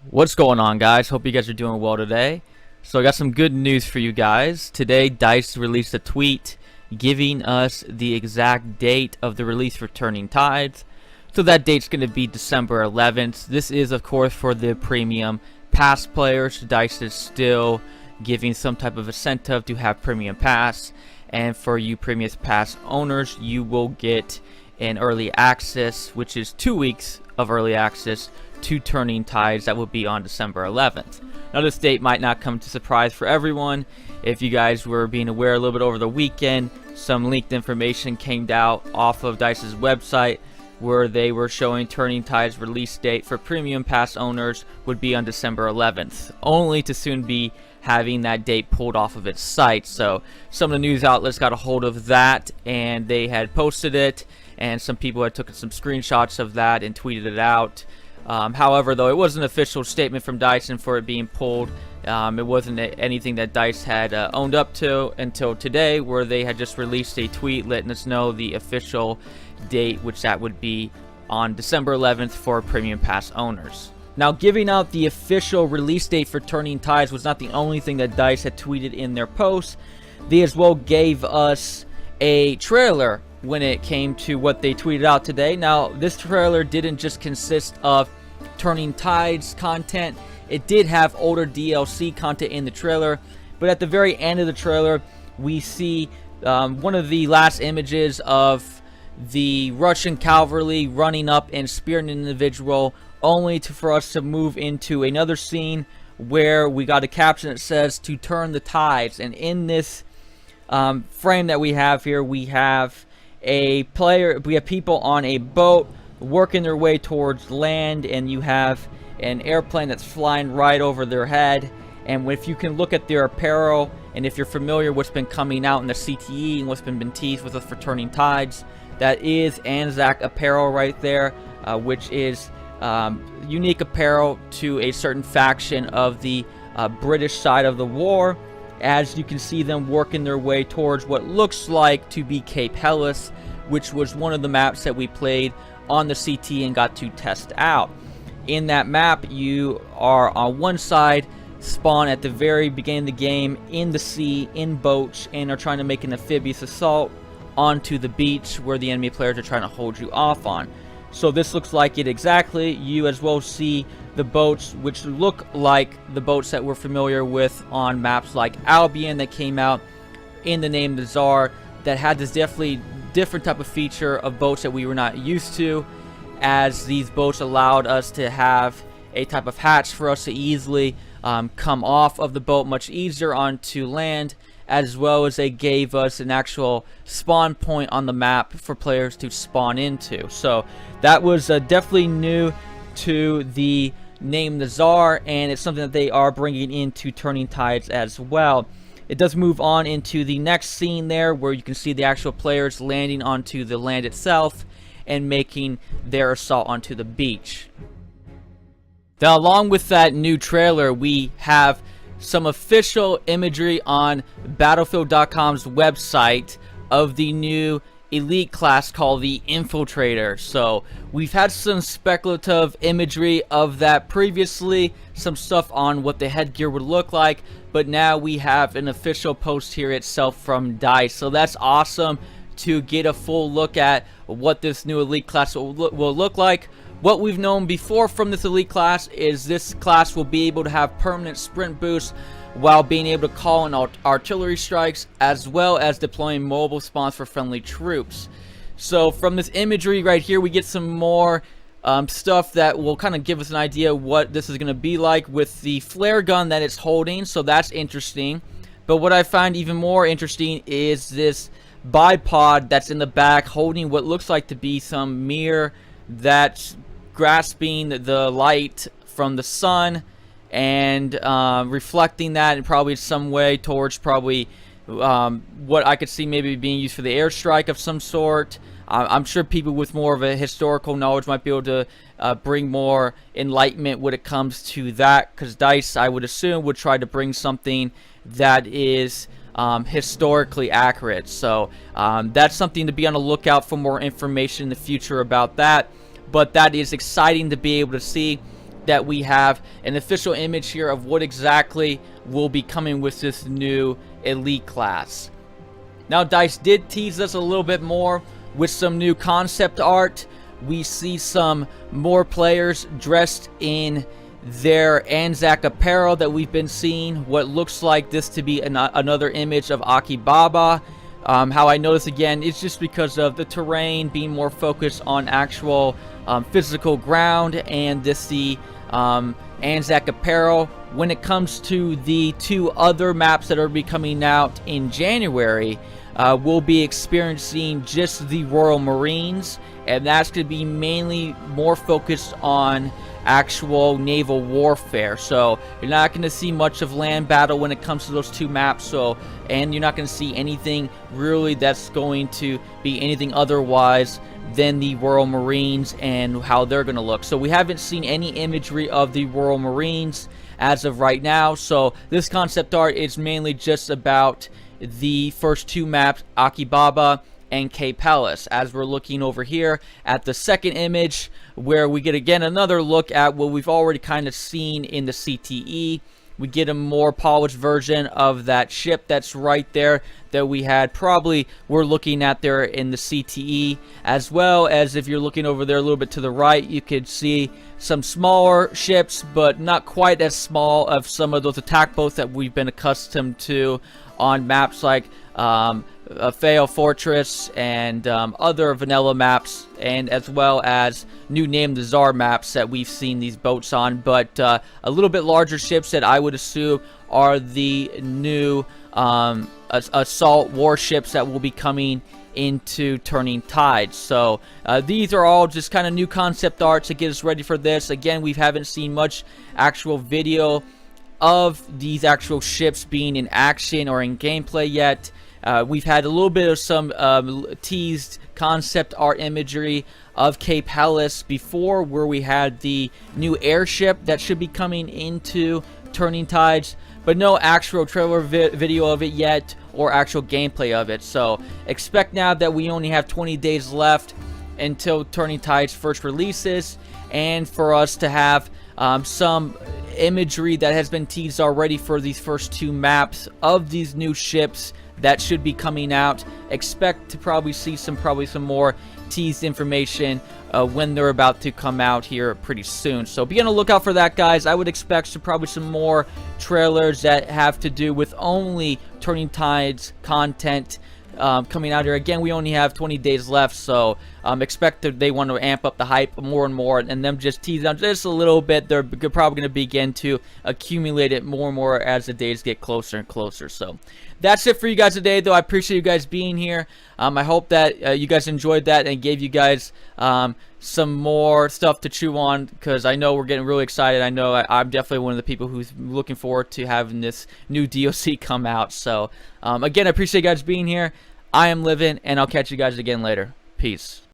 What's going on, guys? Hope you guys are doing well today. So I got some good news for you guys. Today DICE released a tweet giving us the exact date of the release for Turning Tides. So that date's going to be December 11th. This is of course for the premium pass players. DICE is still giving some type of incentive to have premium pass, and for you premium pass owners, you will get an early access, which is 2 weeks of early access to Turning Tides. That will be on December 11th. Now this date might not come to surprise for everyone. If you guys were being aware a little bit over the weekend, some leaked information came out off of DICE's website where they were showing Turning Tides release date for premium pass owners would be on December 11th, only to soon be having that date pulled off of its site. So some of the news outlets got a hold of that and they had posted it, and some people had taken some screenshots of that and tweeted it out. However, though, it was an official statement from DICE, and for it being pulled, it wasn't anything that DICE had owned up to until today, where they had just released a tweet letting us know the official date, which that would be on December 11th for premium pass owners. Now, giving out the official release date for Turning Tides was not the only thing that DICE had tweeted in their post. They as well gave us a trailer when it came to what they tweeted out today. Now, this trailer didn't just consist of Turning Tides content. It did have older DLC content in the trailer, but at the very end of the trailer, we see one of the last images of the Russian cavalry running up and spearing an individual, only for us to move into another scene where we got a caption that says "to turn the tides." And in this frame that we have here, we have people on a boat working their way towards land, and you have an airplane that's flying right over their head. And if you can look at their apparel, and if you're familiar with what's been coming out in the CTE and what's been teased with us for Turning Tides, that is Anzac apparel right there, which is unique apparel to a certain faction of the British side of the war, as you can see them working their way towards what looks like to be Cape Helles, which was one of the maps that we played on the CT and got to test out. In that map, you are on one side, spawn at the very beginning of the game in the sea, in boats, and are trying to make an amphibious assault onto the beach where the enemy players are trying to hold you off on. So this looks like it exactly. You as well see the boats, which look like the boats that we're familiar with on maps like Albion that came out in the Name the Tsar, that had this definitely different type of feature of boats that we were not used to, as these boats allowed us to have a type of hatch for us to easily come off of the boat much easier onto land, as well as they gave us an actual spawn point on the map for players to spawn into. So that was definitely new to the Name the Tsar, and it's something that they are bringing into Turning Tides as well. It does move on into the next scene there, where you can see the actual players landing onto the land itself and making their assault onto the beach. Now, along with that new trailer, we have some official imagery on Battlefield.com's website of the new elite class called the Infiltrator. So we've had some speculative imagery of that previously, some stuff on what the headgear would look like, but now we have an official post here itself from DICE. So that's awesome to get a full look at what this new elite class will look like. What we've known before from this elite class is this class will be able to have permanent sprint boosts while being able to call in artillery strikes, as well as deploying mobile spawns for friendly troops. So from this imagery right here, we get some more stuff that will kind of give us an idea what this is going to be like with the flare gun that it's holding. So that's interesting. But what I find even more interesting is this bipod that's in the back holding what looks like to be some mirror that's grasping the light from the sun and reflecting that in probably some way towards probably what I could see maybe being used for the airstrike of some sort. I'm sure people with more of a historical knowledge might be able to bring more enlightenment when it comes to that, because DICE, I would assume, would try to bring something that is historically accurate. So that's something to be on the lookout for, more information in the future about that. But that is exciting to be able to see. that we have an official image here of what exactly will be coming with this new elite class. Now, DICE did tease us a little bit more with some new concept art. We see some more players dressed in their Anzac apparel that we've been seeing. What looks like this to be another image of Akibaba. How I notice again, it's just because of the terrain being more focused on actual physical ground, and the Anzac apparel. When it comes to the 2 other maps that are be coming out in January, we'll be experiencing just the Royal Marines, and that's going to be mainly more focused on actual naval warfare. So you're not going to see much of land battle when it comes to those 2 maps. And you're not going to see anything really that's going to be anything otherwise than the Royal Marines and how they're going to look. So we haven't seen any imagery of the Royal Marines as of right now. So this concept art is mainly just about the first 2 maps, Akibaba and Cape Helles. As we're looking over here at the second image, where we get again another look at what we've already kind of seen in the CTE. We get a more polished version of that ship that's right there that we're looking at there in the CTE, as well as if you're looking over there a little bit to the right, you could see some smaller ships, but not quite as small of some of those attack boats that we've been accustomed to on maps like Fao Fortress and other vanilla maps, and as well as new Name the Czar maps that we've seen these boats on, but a little bit larger ships that I would assume are the new assault warships that will be coming into Turning Tides. So these are all just kind of new concept art to get us ready for this. Again, we haven't seen much actual video of these actual ships being in action or in gameplay yet. We've had a little bit of some teased concept art imagery of Cape Helles before, where we had the new airship that should be coming into Turning Tides, but no actual trailer video of it yet or actual gameplay of it. So expect now that we only have 20 days left until Turning Tides first releases, and for us to have some imagery that has been teased already for these first 2 maps of these new ships that should be coming out. Expect to probably see some more teased information when they're about to come out here pretty soon. So be on the lookout for that, guys. I would expect some more trailers that have to do with only Turning Tides content coming out here. Again, we only have 20 days left, so expect that they want to amp up the hype more and more, and them just tease them just a little bit. They're probably going to begin to accumulate it more and more as the days get closer and closer. So that's it for you guys today, though. I appreciate you guys being here. I hope that you guys enjoyed that and gave you guys some more stuff to chew on, because I know we're getting really excited. I know I'm definitely one of the people who's looking forward to having this new DLC come out. So again, I appreciate you guys being here. I am Living, and I'll catch you guys again later. Peace.